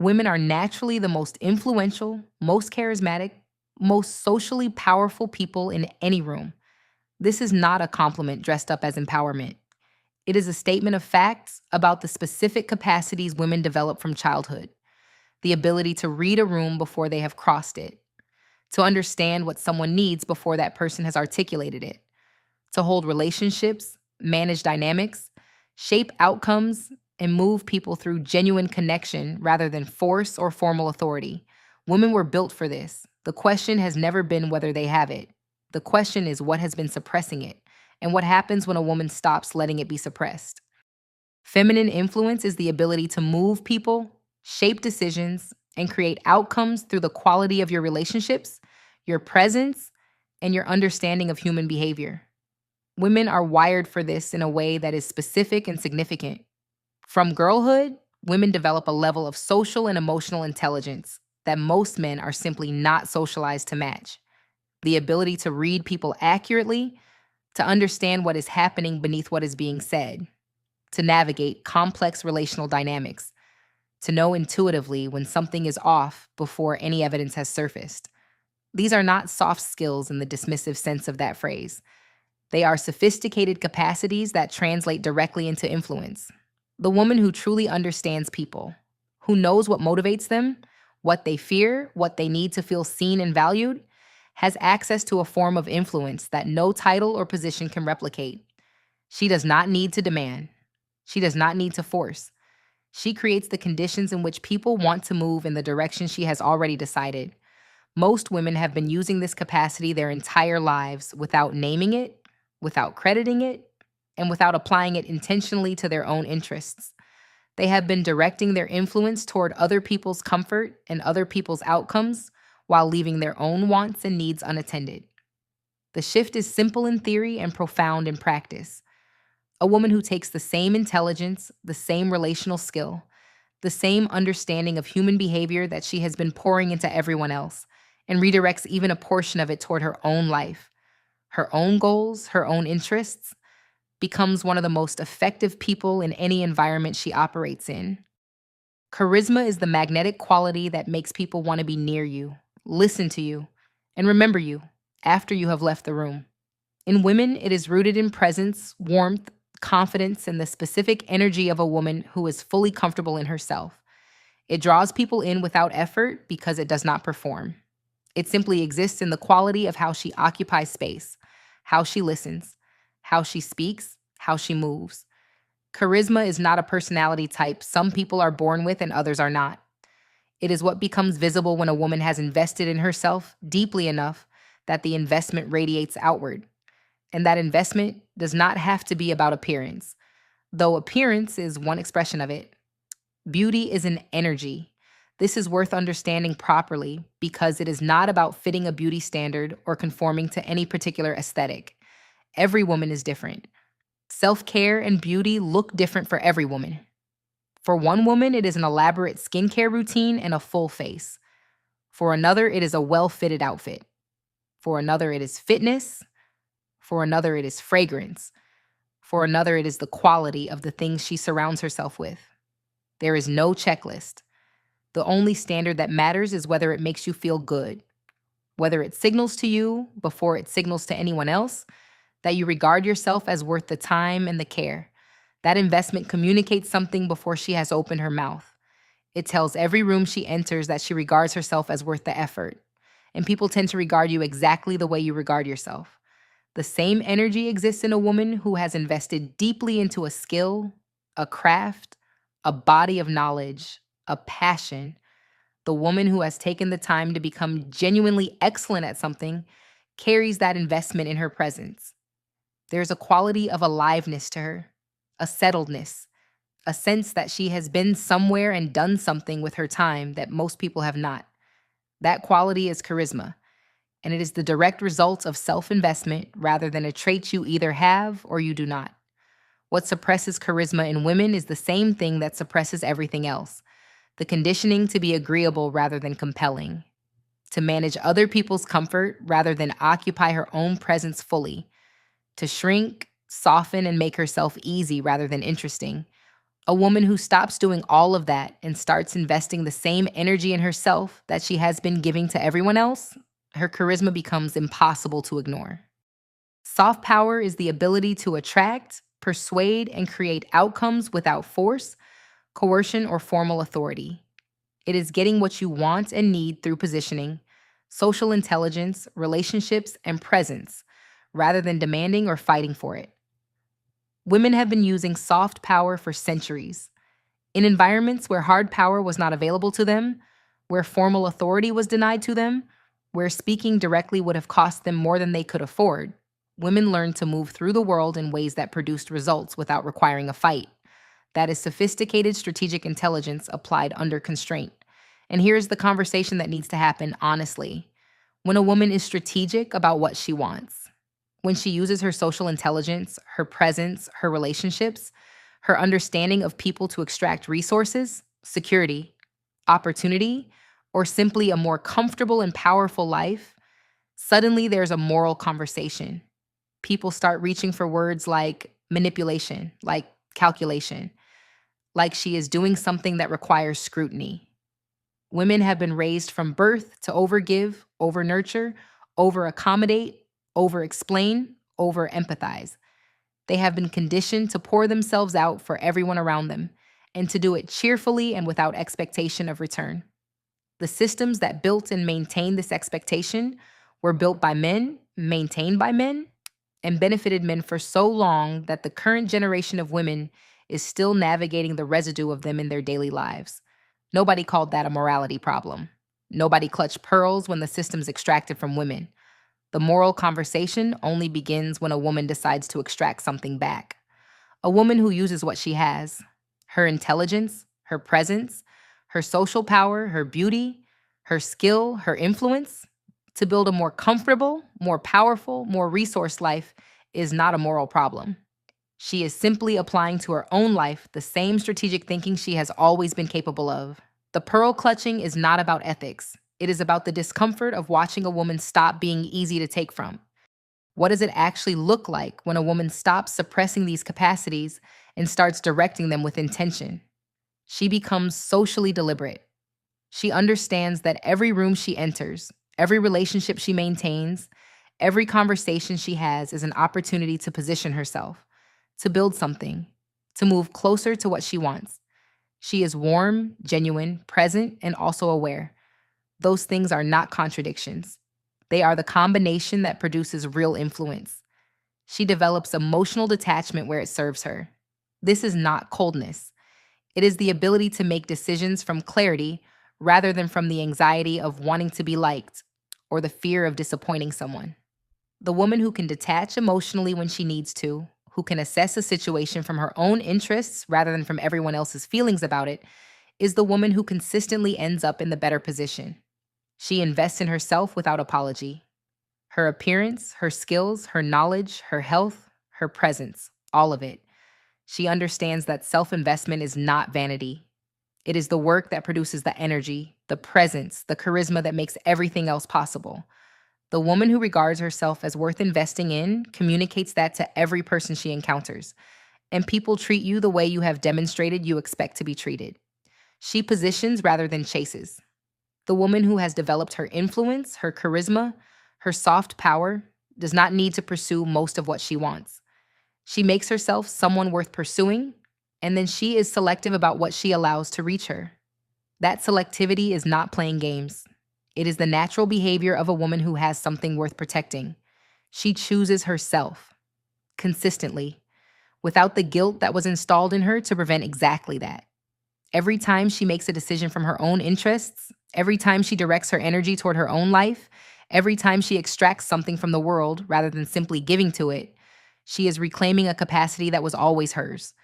Women are naturally the most influential, most charismatic, most socially powerful people in any room. This is not a compliment dressed up as empowerment. It is a statement of facts about the specific capacities women develop from childhood: the ability to read a room before they have crossed it, to understand what someone needs before that person has articulated it, to hold relationships, manage dynamics, shape outcomes, and move people through genuine connection rather than force or formal authority. Women were built for this. The question has never been whether they have it. The question is what has been suppressing it, and what happens when a woman stops letting it be suppressed. Feminine influence is the ability to move people, shape decisions, and create outcomes through the quality of your relationships, your presence, and your understanding of human behavior. Women are wired for this in a way that is specific and significant. From girlhood, women develop a level of social and emotional intelligence that most men are simply not socialized to match. The ability to read people accurately, to understand what is happening beneath what is being said, to navigate complex relational dynamics, to know intuitively when something is off before any evidence has surfaced. These are not soft skills in the dismissive sense of that phrase. They are sophisticated capacities that translate directly into influence. The woman who truly understands people, who knows what motivates them, what they fear, what they need to feel seen and valued, has access to a form of influence that no title or position can replicate. She does not need to demand. She does not need to force. She creates the conditions in which people want to move in the direction she has already decided. Most women have been using this capacity their entire lives without naming it, without crediting it, and without applying it intentionally to their own interests. They have been directing their influence toward other people's comfort and other people's outcomes while leaving their own wants and needs unattended. The shift is simple in theory and profound in practice. A woman who takes the same intelligence, the same relational skill, the same understanding of human behavior that she has been pouring into everyone else, and redirects even a portion of it toward her own life, her own goals, her own interests, becomes one of the most effective people in any environment she operates in. Charisma is the magnetic quality that makes people want to be near you, listen to you, and remember you after you have left the room. In women, it is rooted in presence, warmth, confidence, and the specific energy of a woman who is fully comfortable in herself. It draws people in without effort because it does not perform. It simply exists in the quality of how she occupies space, how she listens, how she speaks, how she moves. Charisma is not a personality type some people are born with and others are not. It is what becomes visible when a woman has invested in herself deeply enough that the investment radiates outward. And that investment does not have to be about appearance, though appearance is one expression of it. Beauty is an energy. This is worth understanding properly because it is not about fitting a beauty standard or conforming to any particular aesthetic. Every woman is different. Self-care and beauty look different for every woman. For one woman, it is an elaborate skincare routine and a full face. For another, it is a well-fitted outfit. For another, it is fitness. For another, it is fragrance. For another, it is the quality of the things she surrounds herself with. There is no checklist. The only standard that matters is whether it makes you feel good, whether it signals to you, before it signals to anyone else, that you regard yourself as worth the time and the care. That investment communicates something before she has opened her mouth. It tells every room she enters that she regards herself as worth the effort. And people tend to regard you exactly the way you regard yourself. The same energy exists in a woman who has invested deeply into a skill, a craft, a body of knowledge, a passion. The woman who has taken the time to become genuinely excellent at something carries that investment in her presence. There's a quality of aliveness to her, a settledness, a sense that she has been somewhere and done something with her time that most people have not. That quality is charisma, and it is the direct result of self-investment rather than a trait you either have or you do not. What suppresses charisma in women is the same thing that suppresses everything else: the conditioning to be agreeable rather than compelling, to manage other people's comfort rather than occupy her own presence fully, to shrink, soften, and make herself easy rather than interesting. A woman who stops doing all of that and starts investing the same energy in herself that she has been giving to everyone else, her charisma becomes impossible to ignore. Soft power is the ability to attract, persuade, and create outcomes without force, coercion, or formal authority. It is getting what you want and need through positioning, social intelligence, relationships, and presence, rather than demanding or fighting for it. Women have been using soft power for centuries. In environments where hard power was not available to them, where formal authority was denied to them, where speaking directly would have cost them more than they could afford, women learned to move through the world in ways that produced results without requiring a fight. That is sophisticated strategic intelligence applied under constraint. And here's the conversation that needs to happen honestly. When a woman is strategic about what she wants, when she uses her social intelligence, her presence, her relationships, her understanding of people to extract resources, security, opportunity, or simply a more comfortable and powerful life, suddenly there's a moral conversation. People start reaching for words like manipulation, like calculation, like she is doing something that requires scrutiny. Women have been raised from birth to overgive, overnurture, over accommodate, over explain, over empathize. They have been conditioned to pour themselves out for everyone around them and to do it cheerfully and without expectation of return. The systems that built and maintained this expectation were built by men, maintained by men, and benefited men for so long that the current generation of women is still navigating the residue of them in their daily lives. Nobody called that a morality problem. Nobody clutched pearls when the system's extracted from women. The moral conversation only begins when a woman decides to extract something back. A woman who uses what she has, her intelligence, her presence, her social power, her beauty, her skill, her influence, to build a more comfortable, more powerful, more resource life is not a moral problem. She is simply applying to her own life the same strategic thinking she has always been capable of. The pearl clutching is not about ethics. It is about the discomfort of watching a woman stop being easy to take from. What does it actually look like when a woman stops suppressing these capacities and starts directing them with intention? She becomes socially deliberate. She understands that every room she enters, every relationship she maintains, every conversation she has is an opportunity to position herself, to build something, to move closer to what she wants. She is warm, genuine, present, and also aware. Those things are not contradictions. They are the combination that produces real influence. She develops emotional detachment where it serves her. This is not coldness. It is the ability to make decisions from clarity rather than from the anxiety of wanting to be liked or the fear of disappointing someone. The woman who can detach emotionally when she needs to, who can assess a situation from her own interests rather than from everyone else's feelings about it, is the woman who consistently ends up in the better position. She invests in herself without apology. Her appearance, her skills, her knowledge, her health, her presence, all of it. She understands that self investment is not vanity. It is the work that produces the energy, the presence, the charisma that makes everything else possible. The woman who regards herself as worth investing in communicates that to every person she encounters. And people treat you the way you have demonstrated you expect to be treated. She positions rather than chases. The woman who has developed her influence, her charisma, her soft power, does not need to pursue most of what she wants. She makes herself someone worth pursuing, and then she is selective about what she allows to reach her. That selectivity is not playing games. It is the natural behavior of a woman who has something worth protecting. She chooses herself, consistently, without the guilt that was installed in her to prevent exactly that. Every time she makes a decision from her own interests, every time she directs her energy toward her own life, every time she extracts something from the world rather than simply giving to it, she is reclaiming a capacity that was always hers.